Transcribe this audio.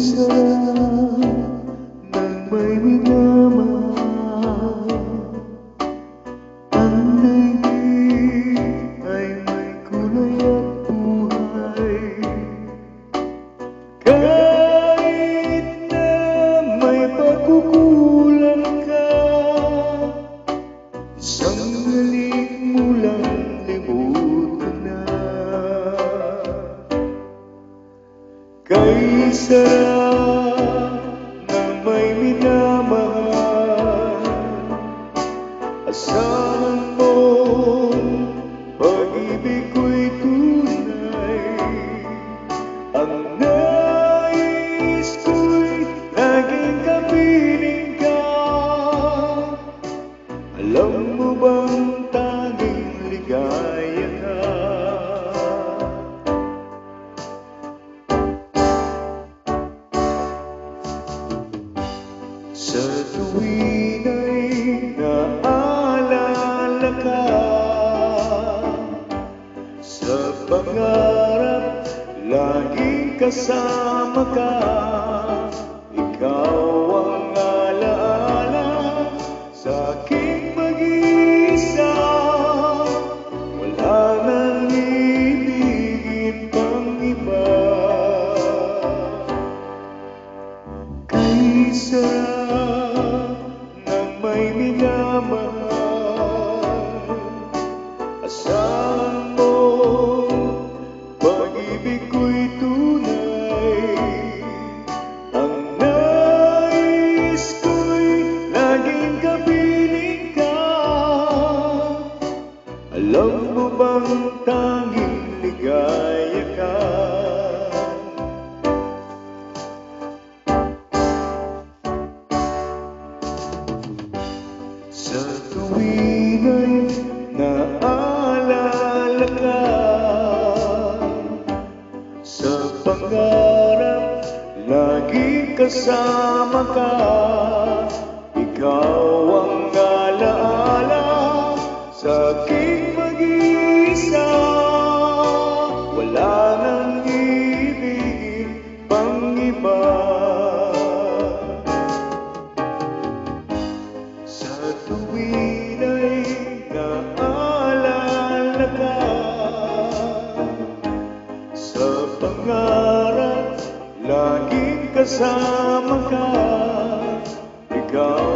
sarap ng may minamahal. Ang daigdig ay may kulay at buhay. Kahit na may pagkukulang ka, isang halik mo lang limot ko na. Kay sarap na may minamahal, asahan mo pag-ibig ko'y tunay. Ang nais ko'y laging kapiling ka. Alam mo bang tanging ligaya ka? Sa tuwin ay naalala ka, sa pangarap laging kasama ka. Ikaw ang alaala sa aking mag-iisa. Wala nang ibigin pang iba. Kay sarap ng may minamahal, asahan mo pag-ibig ko'y tunay. Ang nais ko'y laging kapiling ka. Alam mo bang tanging ligaya ka? Sa tuwin ay naalala ka, sa pangarap laging kasama ka. Ikaw ang alaala sa aking mag-iisa. Wala nang ibigin pang iba. Sa tuwin ay naalala ka, sa pangarap laging kasama ka. Ikaw